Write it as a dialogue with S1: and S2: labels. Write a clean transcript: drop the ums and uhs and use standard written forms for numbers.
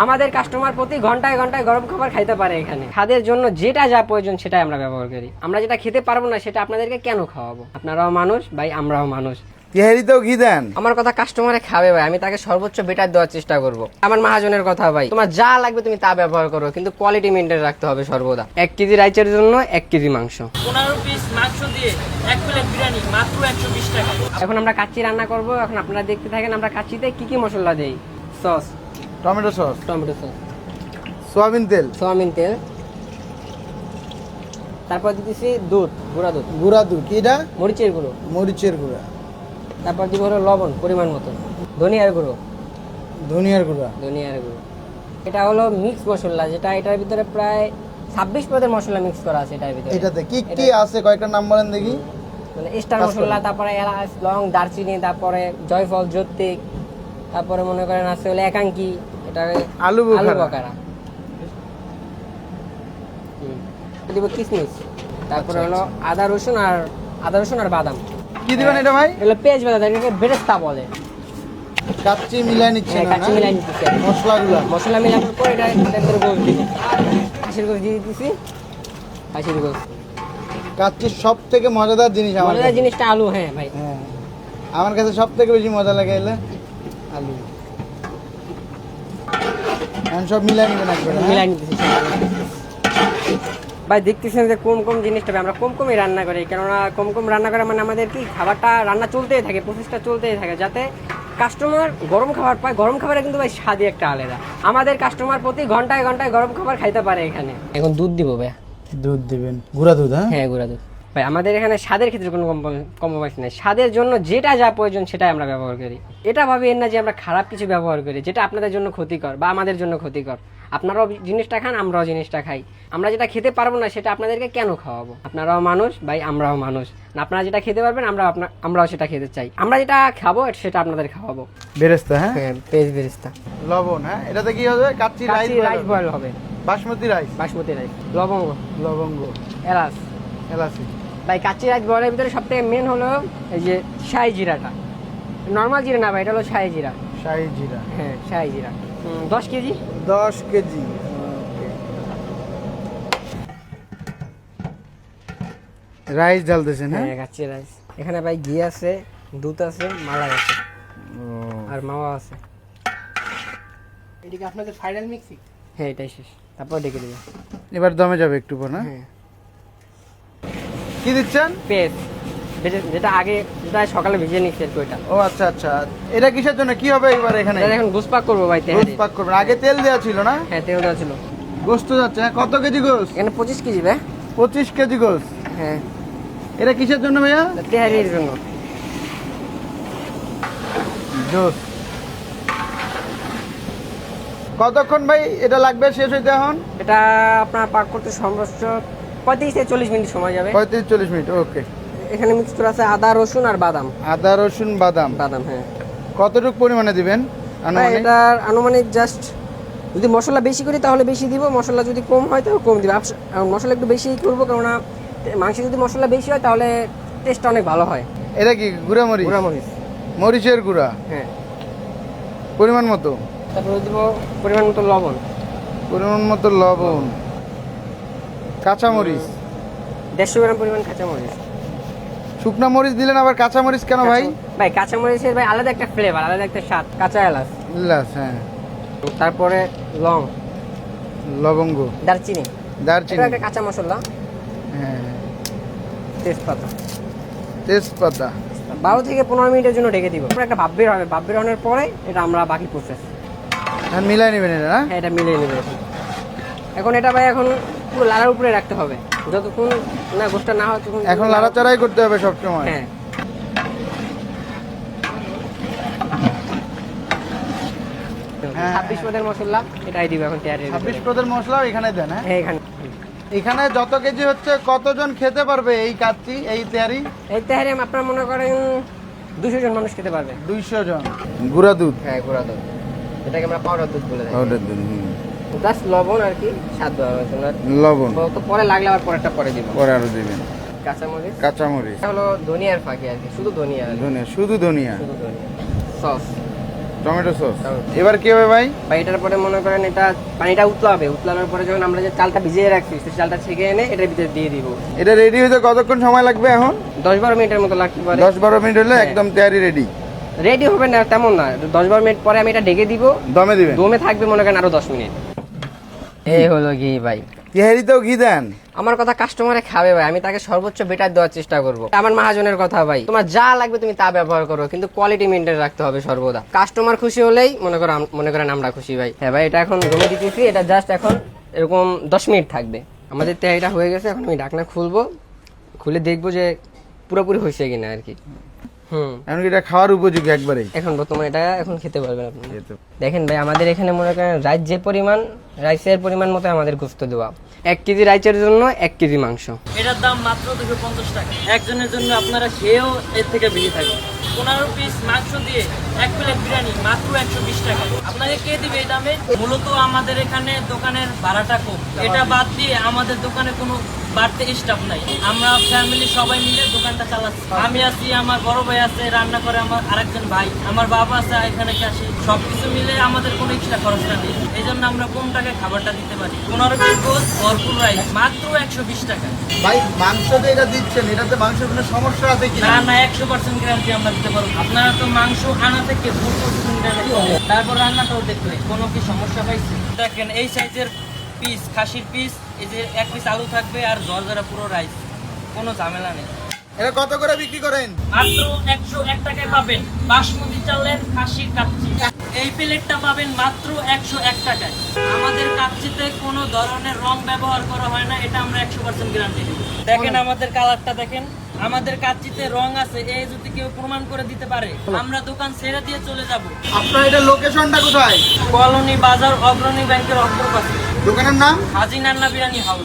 S1: আমাদের কাস্টমার প্রতি ঘন্টায় ঘন্টায় গরম খাবার খাইতে পারে। এখানে স্বাদের জন্য যেটা যা প্রয়োজন সেটাই আমরা ব্যবহার করি। আমরা যেটা খেতে পারবো না সেটা আপনাদেরকে কেন খাওয়াবো? আপনারাও মানুষ ভাই, আমরাও মানুষ।
S2: তেহারিতেও ঘি দেন?
S1: আমার কথা কাস্টমারে খাবে ভাই, আমি তাকে সর্বোচ্চ বেটার দেওয়ার চেষ্টা করব। আমার মহাজনের কথা ভাই, তোমার যা লাগবে তুমি তা ব্যবহার করো, কিন্তু কোয়ালিটি মেনটেন রাখতে হবে সর্বদা। 1 কেজি রাইসের জন্য 1 কেজি মাংস,
S3: 15 পিস মাংস দিয়ে 1 প্লেট বিরিয়ানি মাত্র 120 টাকা।
S1: এখন আমরা কাচ্চি রান্না করব। এখন আপনারা দেখতে থাকেন আমরা কাচ্চিতে কি কি মশলা দেই। Sauce,
S2: tomato sauce,
S1: tomato sauce,
S2: soybean তেল,
S1: সোয়াবিন তেল, তারপর দিতেছি দুধ, গুঁড়া দুধ,
S2: গুঁড়া দুধ, কি এটা?
S1: মরিচের গুঁড়ো,
S2: মরিচের গুঁড়া,
S1: তারপর দিব হলো লবণ পরিমাণ মতো, ধনিয়ার গুঁড়ো,
S2: ধনিয়ার গুঁড়া,
S1: ধনিয়ার গুঁড়ো। এটা হলো মিক্স মশলা, যেটা এটার ভিতরে প্রায় 26 পদের মশলা মিক্স করা আছে এটার ভিতরে।
S2: এটাতে কি কি আছে কয়েকটা নাম বলেন দেখি।
S1: মানে স্টার মশলা, তারপরে এলাচ, লং, দারচিনি, তারপরে জয়ফল, জৈত্রিক, তারপরে মনে করেন আছে হলো একাঙ্কি, এটা
S2: আলু বোখারা।
S1: বকারা, দিব কিশমিশ, তারপরে হলো আদা রসুন আর বাদাম।
S2: কি দিবেন এটা ভাই?
S1: এগুলো পেঁয়াজ বাদাম, এটাকে বেরেস্তা বলে।
S2: কাচ্চি মিলাই নিচ্ছে
S1: হ্যাঁ,
S2: না?
S1: কাচ্চি মিলাই নিতেছি আমি।
S2: মশলাগুলো
S1: মশলা মিলানোর পর এটা এটার ভিতরে গোস দিবি। খাসির গোস দিয়ে দিতেছি, খাসির গোস।
S2: কাচ্চির সব থেকে মজাদার জিনিস আমার
S1: মজাদার
S2: কাছে।
S1: জিনিসটা আলু। হ্যাঁ ভাই,
S2: হ্যাঁ, আমার কাছে সব থেকে বেশি মজা লাগে এলে আলু। এখন সব মিলাই নিবেন একবারে, হ্যাঁ?
S1: মিলাই নিতেছি ভাই। দেখতেছেন যে কম জিনিসটা আমরা কমই রান্না করি, কেননা কম রান্না করা মানে আমাদের কি খাবারটা রান্না চলতেই থাকে, প্রসেসটা চলতেই থাকে, যাতে কাস্টমার গরম খাবার পায়। গরম খাবারে কিন্তু ভাই স্বাদই একটা আলাদা। আমাদের কাস্টমার প্রতি ঘন্টায় ঘন্টায় গরম খাবার খাইতে পারে। এখানে এখন দুধ দিব ভাই।
S2: দুধ দিবেন, গুঁড়া দুধ? হ্যাঁ,
S1: হ্যাঁ, গুঁড়া দুধ ভাই। আমাদের এখানে স্বাদের ক্ষেত্রে কোনো কম্প্রোমাইজ নেই। স্বাদের জন্য যেটা যা প্রয়োজন সেটাই আমরা ব্যবহার করি। এটা ভাবেন না যে আমরা খারাপ কিছু ব্যবহার করি, যেটা আপনাদের জন্য ক্ষতিকর বা আমাদের জন্য ক্ষতিকর। আপনারাও জিনিসটা খান, আমরাও জিনিসটা খাই। আমরা যেটা খেতে পারবো না সেটা আপনাদেরকে কেন খাওয়াবো? আপনারাও মানুষ ভাই, আমরাও মানুষ। আপনারা যেটা খেতে পারবেন আমরাও সেটা খেতে চাই। আমরা যেটা খাবো সেটা আপনাদের খাওয়াবো।
S2: বেরেস্তা, হ্যাঁ,
S1: হ্যাঁ, পেঁয়াজ বেরেস্তা,
S2: লবণ, হ্যাঁ। এটাতে কি হবে? কাচ্চি রাইস
S1: বয়েল হবে,
S2: বাসমতি রাইস,
S1: বাসমতি রাইস, লবঙ্গ,
S2: লবঙ্গ,
S1: এলাচ।
S2: এলাচি।
S1: ভাই কাচ্চি রাইস বয়েলের ভিতরে সব থেকে মেন হলো এই যে শাহি জিরাটা। নর্মাল জিরা না ভাই, এটা হলো শাহি জিরা।
S2: শাহি জিরা,
S1: হ্যাঁ, শাহি জিরা। 10 কেজি।
S2: 10 কেজি। রাইস ঢালতেছেন? হ্যাঁ,
S1: হ্যাঁ, কাচ্চি রাইস। এখানে ভাই ঘি আছে, দুধ আছে, মালাই আছে, আর মাওয়া আছে।
S3: এদিকে আপনাদের ফাইনাল মিক্সিং।
S1: হ্যাঁ, এটাই শেষ, তারপর ডেকে দিবে।
S2: এবার দমে যাবে একটু পর, না?
S1: হ্যাঁ,
S2: কি দিচ্ছেন?
S1: পেস্ট, যেটা সকালে ভিজিয়ে নিচ্ছি আর কি, ওইটা।
S2: ও আচ্ছা আচ্ছা, এটা কিসের জন্য, কি হবে এবার এখানে?
S1: এটা এখন গুসপাক করবো ভাই,
S2: গোস্ত পাক করবেন। আগে তেল দেওয়া ছিল না?
S1: হ্যাঁ, তেল দেওয়া ছিল।
S2: গোস্ত যাচ্ছে, হ্যাঁ। কত কেজি গোস্ত?
S1: এখানে 25 কেজি ভাই।
S2: 25 কেজি গোস্ত।
S1: হ্যাঁ,
S2: এটা কিসের জন্য ভাইয়া?
S1: তেহারির জন্য।
S2: জোস। কতক্ষণ ভাই এটা লাগবে শেষ হইতে এখন?
S1: এটা আপনার পাক করতে সর্বোচ্চ 35 থেকে 40 মিনিট সময় যাবে।
S2: 35-40 মিনিট, ওকে।
S1: এখানে মিক্স করা আছে আদা রসুন আর বাদাম।
S2: আদা রসুন বাদাম,
S1: হ্যাঁ।
S2: কতটুকু পরিমাণে দিবেন আনুমানিক?
S1: এটার আনুমানিক জাস্ট, যদি মশলা বেশি করি তাহলে বেশি দিব, মশলা যদি কম হয় তাহলে কম দিব। মশলা একটু বেশি করবো, কেননা মাংসে যদি মশলা বেশি হয় তাহলে টেস্টটা অনেক ভালো হয়।
S2: এটা কি গুঁড়া মরিচ?
S1: গুঁড়া মরিচ,
S2: মরিচের গুঁড়া,
S1: হ্যাঁ।
S2: পরিমাণ মতো।
S1: তারপরে দিব পরিমাণ মতো লবণ,
S2: পরিমাণ মতো লবণ, কাঁচা মরিচ,
S1: 150 গ্রাম পরিমাণ কাঁচা মরিচ।
S2: শুকনা মরিচ দিলেন আবার কাঁচা মরিচ কেন ভাই?
S1: ভাই কাঁচা মরিচের ভাই আলাদা একটা ফ্লেভার, আলাদা একটা স্বাদ। কাঁচা এলাচ,
S2: এলাচ, হ্যাঁ।
S1: তারপরে লং,
S2: লবঙ্গ,
S1: দারচিনি,
S2: দারচিনি,
S1: এটা একটা কাঁচা মশলা,
S2: হ্যাঁ।
S1: তেজপাতা।
S2: তেজপাতা।
S1: 12 থেকে 15 মিনিটের জন্য ঢেকে দিব। তারপর একটা ভাপ বের হবে, ভাপ বের হওয়ার পরে এটা আমরা বাকি প্রসেস।
S2: হ্যাঁ, মিলাই নেবেন এটা, না?
S1: হ্যাঁ, এটা মিলিয়ে নেবে এখন এটা ভাই এখন পুরো লাড়ার উপরে রাখতে হবে, যতক্ষণ না গোষ্ঠটা না হয় ততক্ষণ।
S2: এখন লাড়াচাড়াই করতে হবে সব সময়।
S1: হ্যাঁ, 26 পদের মশলা এটাই দিব এখন তৈরি।
S2: 26 পদের মশলা এখানে দেন?
S1: হ্যাঁ, এখানে
S2: এখানে যত কেজি হচ্ছে কতজন খেতে পারবে এই কাচ্চি, এই তেহারি?
S1: এই তেহারি আপনারা মনে করেন 200 জন মানুষ খেতে পারবে।
S2: 200 জন। গুঁড়া দুধ?
S1: হ্যাঁ, গুঁড়া দুধ, এটাকে আমরা পাউডার দুধ বলে থাকি।
S2: পাউডার দুধ,
S1: জাস্ট লবণ আর কি, স্বাদ দেওয়ার জন্য।
S2: লবণ
S1: তো পরে লাগলে আবার পরেরটা পরে দিব।
S2: পরে আরো দিবেন।
S1: কাঁচামরিচ,
S2: কাঁচামরিচ,
S1: এটা হলো ধনিয়ার ফাঁকি আর কি, শুধু ধনিয়া আর কি।
S2: ধনিয়া, শুধু ধনিয়া।
S1: শুধু ধনিয়া। Sauce,
S2: tomato sauce. এবার কি হবে ভাই?
S1: বা এটার পরে মনে করেন এটা পানিটা উতলাবে, উতলানোর পরে যখন আমরা যে চালটা ভিজিয়ে রাখছি সেই চালটা ছেঁকে এনে এটার ভিতরে দিয়ে দিব।
S2: এটা রেডি হতে কতক্ষণ সময় লাগবে এখন?
S1: 10-12 মিনিটের মতো লাগতে পারে।
S2: 10-12 মিনিট হলে একদম তৈরি রেডি।
S1: রেডি হবে না তেমন না, 10-12 মিনিট পরে আমি এটা ঢেকে দিব,
S2: দমে দিবেন।
S1: দমে থাকবে মনে করেন আরো 10 মিনিট। এই হলো ঘি ভাই।
S2: তেহারিতেও ঘি দেন?
S1: আমার কথা কাস্টমারে খাবে ভাই, আমি তাকে সর্বোচ্চ বেটার দেওয়ার চেষ্টা করব। আমার মহাজনের কথা ভাই, তোমার যা লাগবে তুমি তা ব্যবহার করো, কিন্তু কোয়ালিটি মেনটেন রাখতে হবে সর্বদা। কাস্টমার খুশি হলেই মনে করেন আমরা খুশি ভাই। হ্যাঁ ভাই, এটা এখন দমে দিতেছি, এটা জাস্ট এখন এরকম 10 মিনিট থাকবে। আমাদের তেহারিটা হয়ে গেছে, এখন আমি ঢাকনা খুলবো, খুলে দেখবো যে পুরোপুরি হয়েছে কিনা আর কি।
S2: এখন এটা খাওয়ার উপযোগী একবারেই।
S1: এখন বর্তমানে এটা এখন খেতে পারবেন আপনি। দেখেন ভাই, আমাদের এখানে মনে করেন রাইস যে পরিমাণ, রাইসের পরিমাণ মতো আমাদের গোস্ত দেওয়া। 1 কেজি রাইসের জন্য 1 কেজি মাংস।
S3: এটার দাম মাত্র 250 টাকা। একজনের জন্য আপনারা খেয়েও এর থেকে বেশি থাকবে। 15 পিস মাংস দিয়ে 1 প্লেট বিরিয়ানি মাত্র 120 টাকা। আপনাকে কে দিবে এই দামে? মূলত আমাদের এখানে দোকানের ভাড়াটা কম, এটা বাদ দিয়ে আমাদের দোকানে কোনো বাড়তে স্টাফ নাই। আমরা ফ্যামিলি সবাই মিলে দোকানটা চালাচ্ছি। আমি আছি, আমার বড় ভাই আছে, রান্না করে আমার আরেকজন ভাই, আমার বাবা আছে এখানে আসি, সবকিছু মিলে আমাদের কোনো এক্সট্রা খরচটা নেই। এই জন্য আমরা কম টাকায় খাবারটা দিতে পারি। 15 পিস গোস ভরপুর রাইস মাত্র 120 টাকা।
S2: ভাই মাংস যে এটা দিচ্ছেন, এটাতে মাংসের কোনো সমস্যা আছে কি?
S3: না না, 100% গ্যারান্টি আমরা দিতে পারবো। আপনারা তো মাংস আনা থেকে ভুল করছেন, তারপর রান্নাটাও দেখলে কোনো কি সমস্যা পাইছে? দেখেন এই সাইজের পিস, খাসির পিস, এই যে 1 পিস আলু থাকবে আর ঝরঝরা পুরো রাইস, কোনো ঝামেলা নেই।
S2: এটা কত করে বিক্রি করেন?
S3: মাত্র 101 টাকায় পাবেন বাসমতি চালের খাসির কাচ্চি। এই প্লেটটা পাবেন মাত্র 101 টাকায়। আমাদের কাচ্চিতে কোনো ধরনের রং ব্যবহার করা হয় না, এটা আমরা 100% গ্যারান্টি দিই। দেখেন আমাদের কালারটা দেখেন, আমাদের কাচ্চিতে রং আছে, এই যদি কেউ প্রমাণ করে দিতে পারে আমরা দোকান ছেড়ে দিয়ে চলে যাব।
S2: আপনার এটা লোকেশনটা কোথায়?
S3: কলোনি বাজার অগ্রণী ব্যাংকের অগ্রপাশে,
S2: দোকানের নাম?
S3: হাজি নান্না বিরিয়ানি হাউস।